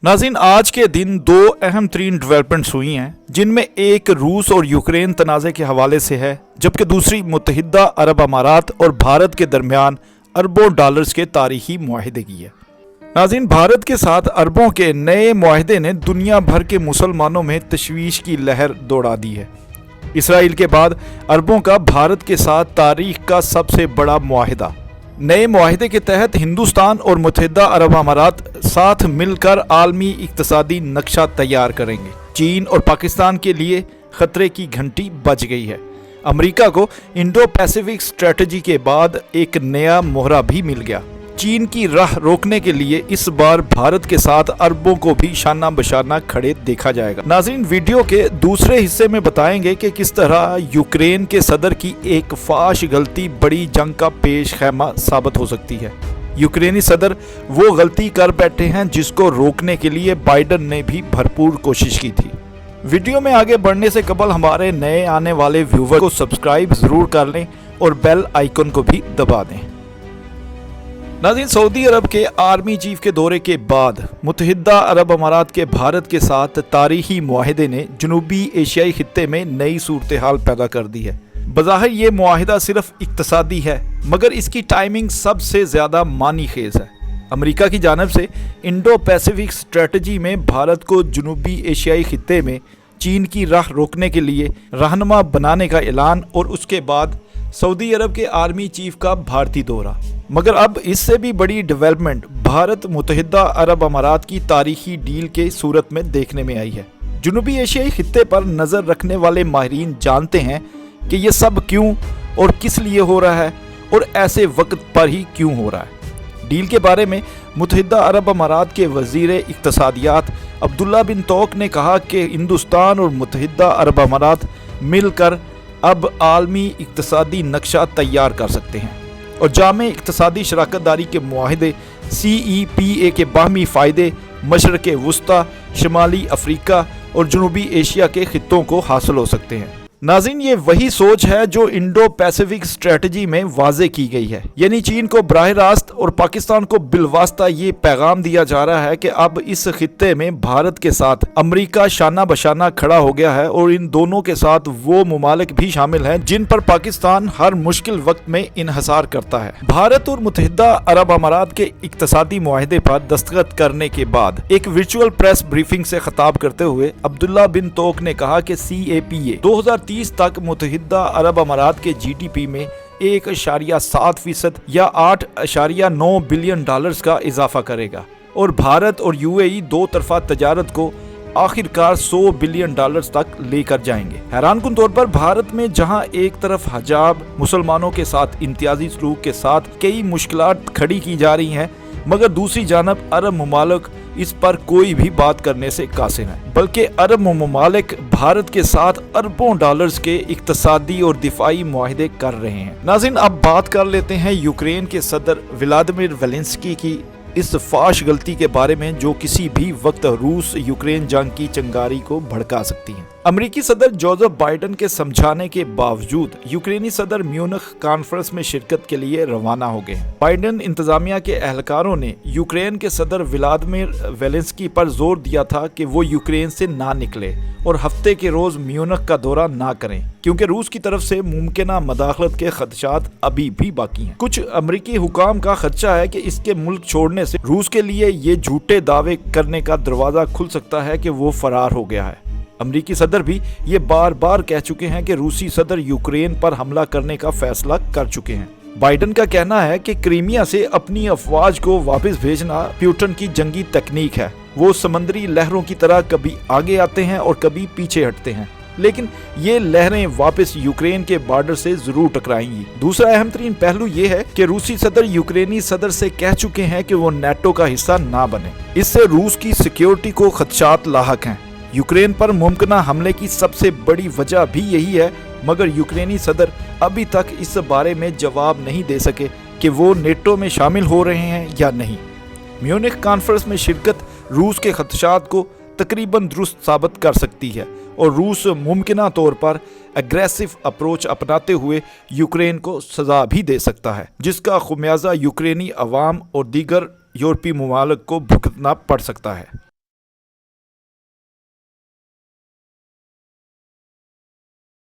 नाज़रीन, आज के दिन दो अहम तरीन डेवलपमेंट्स हुई हैं, जिनमें एक रूस और यूक्रेन तनाज़े के हवाले से है, जबकि दूसरी मुत्तहिदा अरब अमारात और भारत के दरमियान अरबों डॉलर्स के तारीखी मुआहदे की है। नाज़रीन, भारत के साथ अरबों के नए मुआहदे ने दुनिया भर के मुसलमानों में तशवीश की लहर दौड़ा दी है। इसराइल के बाद अरबों का भारत के साथ तारीख का सबसे बड़ा मुआहदा। नए मुआहदे के तहत हिंदुस्तान और मुत्तहिदा अरब अमारात साथ मिलकर आलमी इक्तिसादी नक्शा तैयार करेंगे। चीन और पाकिस्तान के लिए खतरे की घंटी बज गई है। अमेरिका को इंडो पैसिफिक स्ट्रेटजी के बाद एक नया मोहरा भी मिल गया। चीन की राह रोकने के लिए इस बार भारत के साथ अरबों को भी शाना बशाना खड़े देखा जाएगा। नाज़रीन, वीडियो के दूसरे हिस्से में बताएंगे कि किस तरह यूक्रेन के सदर की एक फाश गलती बड़ी जंग का पेश खैमा साबित हो सकती है। यूक्रेनी सदर वो गलती कर बैठे हैं जिसको रोकने के लिए बाइडन ने भी भरपूर कोशिश की थी। वीडियो में आगे बढ़ने से कबल हमारे नए आने वाले व्यूवर को सब्सक्राइब जरूर कर लें और बेल आइकन को भी दबा दें। नाज़रीन, सऊदी अरब के आर्मी चीफ के दौरे के बाद मुत्तहिदा अरब अमारात के भारत के साथ तारीखी मुआहदे ने जनूबी एशियाई खित्ते में नई सूरत हाल पैदा कर दी है। बज़ाहिर ये मुआहदा सिर्फ इक्तिसादी है, मगर इसकी टाइमिंग सबसे ज़्यादा मानी खेज है। अमेरिका की जानिब से इंडो पैसिफिक स्ट्रेटजी में भारत को जनूबी एशियाई खित्ते में चीन की राह रोकने के लिए रहनुमा बनाने का ऐलान और उसके बाद सऊदी अरब के आर्मी चीफ का भारतीय दौरा। मगर अब इससे भी बड़ी डेवलपमेंट भारत मुत्तहिदा अरब अमारात की तारीखी डील के सूरत में देखने में आई है। जनूबी एशियाई खित्ते पर नज़र रखने वाले माहिरीन जानते हैं कि ये सब क्यों और किस लिए हो रहा है और ऐसे वक्त पर ही क्यों हो रहा है। डील के बारे में मुत्तहिदा अरब अमारात के वज़ीर इक्तिसादियात अब्दुल्ला बिन तौक ने कहा कि हिंदुस्तान और मुत्तहिदा अरब अमारात मिलकर अब आलमी इक्तिसादी नक्शा तैयार कर सकते हैं और जामे इक्तिसादी शराकत दारी के मुआहदे CEPA के बाहमी फ़ायदे मशरक़ वुस्ता, शमाली अफ्रीका और जनूबी एशिया के खित्तों को हासिल हो सकते हैं। नाज़रीन, ये वही सोच है जो इंडो पैसिफिक स्ट्रेटजी में वाज़े की गई है, यानी चीन को बराह रास्त और पाकिस्तान को बिलवास्ता ये पैगाम दिया जा रहा है कि अब इस खित्ते में भारत के साथ अमेरिका शाना बशाना खड़ा हो गया है और इन दोनों के साथ वो मुमालिक भी शामिल हैं जिन पर पाकिस्तान हर मुश्किल वक्त में इन्हसार करता है। भारत और मुत्तहिदा अरब अमारात के इक्तिसादी मुआहदे पर दस्तखत करने के बाद एक वर्चुअल प्रेस ब्रीफिंग से खिताब करते हुए अब्दुल्ला बिन तौक ने कहा कि CAPA 2030 तक मुत्तहिदा अरब अमारात के GDP में 1.7% या $8.9 बिलियन का इजाफा करेगा और भारत और UAE दो तरफा तजारत को आखिरकार $100 बिलियन तक लेकर जाएंगे। हैरानकुन तौर पर भारत में जहां एक तरफ हजाब मुसलमानों के साथ इम्तियाजी सलूक के साथ कई मुश्किलात खड़ी की जा रही हैं, मगर दूसरी जानब अरब ममालिक इस पर कोई भी बात करने से कासिर है, बल्कि अरब ममालिक भारत के साथ अरबों डॉलर्स के इक्तिसादी और दिफाई मुआहदे कर रहे हैं। नाज़रीन, अब बात कर लेते हैं यूक्रेन के सदर व्लादिमीर ज़ेलेंस्की की इस फाश गलती के बारे में जो किसी भी वक्त रूस यूक्रेन जंग की चिंगारी को भड़का सकती है। अमेरिकी सदर जोसेफ बाइडन के समझाने के बावजूद यूक्रेनी सदर म्यूनिख कॉन्फ्रेंस में शिरकत के लिए रवाना हो गए। बाइडन इंतजामिया के एहलकारों ने यूक्रेन के सदर व्लादिमीर ज़ेलेंस्की पर जोर दिया था कि वो यूक्रेन से ना निकले और हफ्ते के रोज म्यूनिख का दौरा ना करें, क्योंकि रूस की तरफ से मुमकिना मदाखलत के खदशात अभी भी बाकी हैं। कुछ अमेरिकी हुकाम का खदशा है कि इसके मुल्क छोड़ने से रूस के लिए ये झूठे दावे करने का दरवाजा खुल सकता है कि वो फरार हो गया है। अमेरिकी सदर भी ये बार बार कह चुके हैं कि रूसी सदर यूक्रेन पर हमला करने का फैसला कर चुके हैं। बाइडन का कहना है कि क्रीमिया से अपनी अफवाज को वापस भेजना प्यूटन की जंगी तकनीक है। वो समंदरी लहरों की तरह कभी आगे आते हैं और कभी पीछे हटते हैं, लेकिन ये लहरें वापस यूक्रेन के बॉर्डर से जरूर टकराएंगी। दूसरा अहम तरीन पहलू ये है कि रूसी सदर यूक्रेनी सदर से कह चुके हैं कि वो नेटो का हिस्सा ना बने। इससे रूस की सिक्योरिटी को खदशात लाहक हैं। यूक्रेन पर मुमकिना हमले की सबसे बड़ी वजह भी यही है, मगर यूक्रेनी सदर अभी तक इस बारे में जवाब नहीं दे सके कि वो नेटो में शामिल हो रहे हैं या नहीं। म्यूनिख कॉन्फ्रेंस में शिरकत रूस के खदशात को तकरीबन दुरुस्त साबित कर सकती है और रूस मुमकिना तौर पर एग्रेसिव अप्रोच अपनाते हुए यूक्रेन को सजा भी दे सकता है, जिसका खुमियाजा यूक्रेनी अवाम और दीगर यूरोपीय ममालिक को भुगतना पड़ सकता है।